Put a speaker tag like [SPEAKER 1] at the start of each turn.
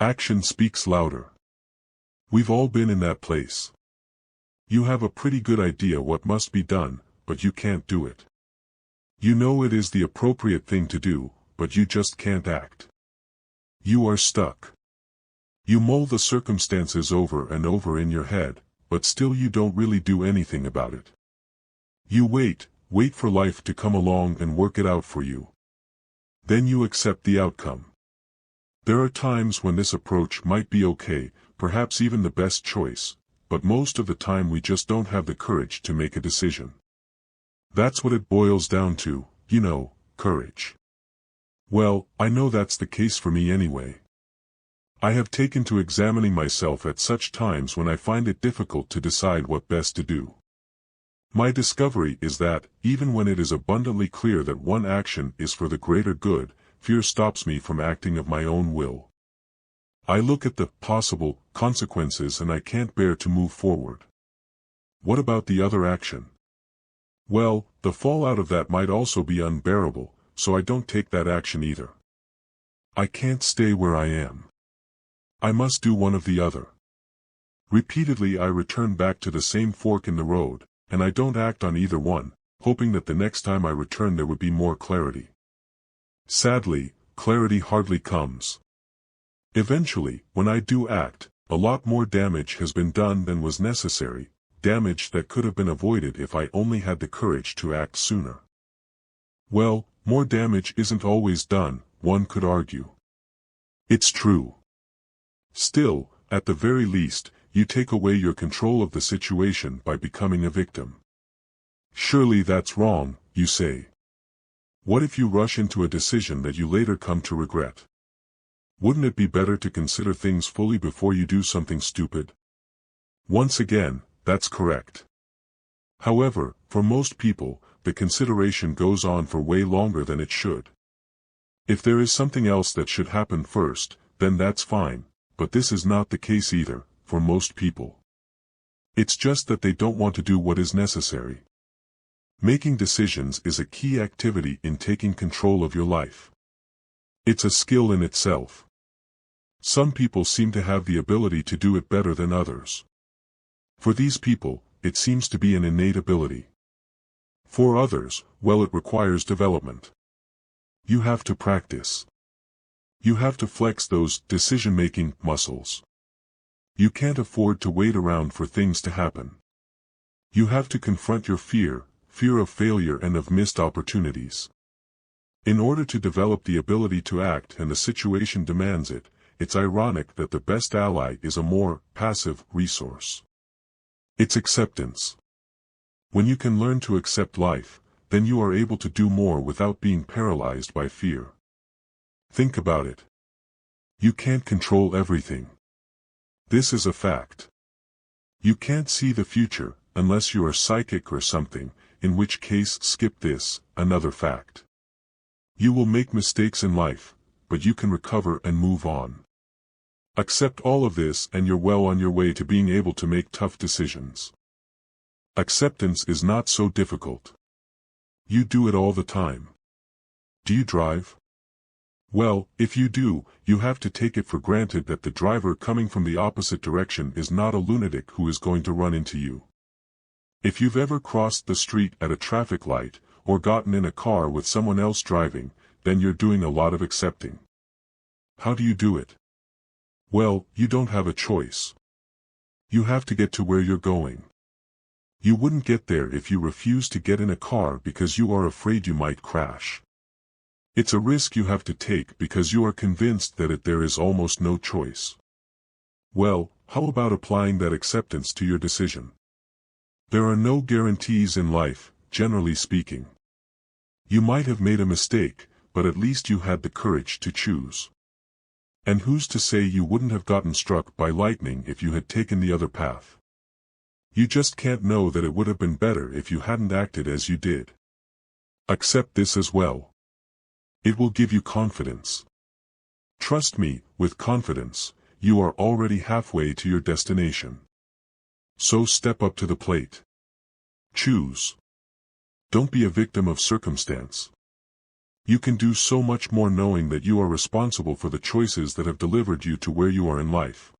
[SPEAKER 1] Action speaks louder. We've all been in that place. You have a pretty good idea what must be done, but you can't do it. You know it is the appropriate thing to do, but you just can't act. You are stuck. You mull the circumstances over and over in your head, but still you don't really do anything about it. You wait for life to come along and work it out for you. Then you accept the outcome. There are times when this approach might be okay, perhaps even the best choice, but most of the time we just don't have the courage to make a decision. That's what it boils down to, courage. Well, I know that's the case for me anyway. I have taken to examining myself at such times when I find it difficult to decide what best to do. My discovery is that, even when it is abundantly clear that one action is for the greater good, fear stops me from acting of my own will. I look at the possible consequences and I can't bear to move forward. What about the other action? Well, the fallout of that might also be unbearable, so I don't take that action either. I can't stay where I am. I must do one of the other. Repeatedly I return back to the same fork in the road, and I don't act on either one, hoping that the next time I return there would be more clarity. Sadly, clarity hardly comes. Eventually, when I do act, a lot more damage has been done than was necessary, damage that could have been avoided if I only had the courage to act sooner. Well, more damage isn't always done, one could argue. It's true. Still, at the very least, you take away your control of the situation by becoming a victim. Surely that's wrong, you say. What if you rush into a decision that you later come to regret? Wouldn't it be better to consider things fully before you do something stupid? Once again, that's correct. However, for most people, the consideration goes on for way longer than it should. If there is something else that should happen first, then that's fine, but this is not the case either, for most people. It's just that they don't want to do what is necessary. Making decisions is a key activity in taking control of your life. It's a skill in itself. Some people seem to have the ability to do it better than others. For these people, it seems to be an innate ability. For others, well, it requires development. You have to practice. You have to flex those decision-making muscles. You can't afford to wait around for things to happen. You have to confront your fear of failure and of missed opportunities. In order to develop the ability to act and the situation demands it, it's ironic that the best ally is a more passive resource. It's acceptance. When you can learn to accept life, then you are able to do more without being paralyzed by fear. Think about it. You can't control everything. This is a fact. You can't see the future, unless you are psychic or something, in which case skip this, another fact. You will make mistakes in life, but you can recover and move on. Accept all of this and you're well on your way to being able to make tough decisions. Acceptance is not so difficult. You do it all the time. Do you drive? Well, if you do, you have to take it for granted that the driver coming from the opposite direction is not a lunatic who is going to run into you. If you've ever crossed the street at a traffic light, or gotten in a car with someone else driving, then you're doing a lot of accepting. How do you do it? Well, you don't have a choice. You have to get to where you're going. You wouldn't get there if you refuse to get in a car because you are afraid you might crash. It's a risk you have to take because you are convinced that there is almost no choice. Well, how about applying that acceptance to your decision? There are no guarantees in life, generally speaking. You might have made a mistake, but at least you had the courage to choose. And who's to say you wouldn't have gotten struck by lightning if you had taken the other path? You just can't know that it would have been better if you hadn't acted as you did. Accept this as well. It will give you confidence. Trust me, with confidence, you are already halfway to your destination. So step up to the plate. Choose. Don't be a victim of circumstance. You can do so much more knowing that you are responsible for the choices that have delivered you to where you are in life.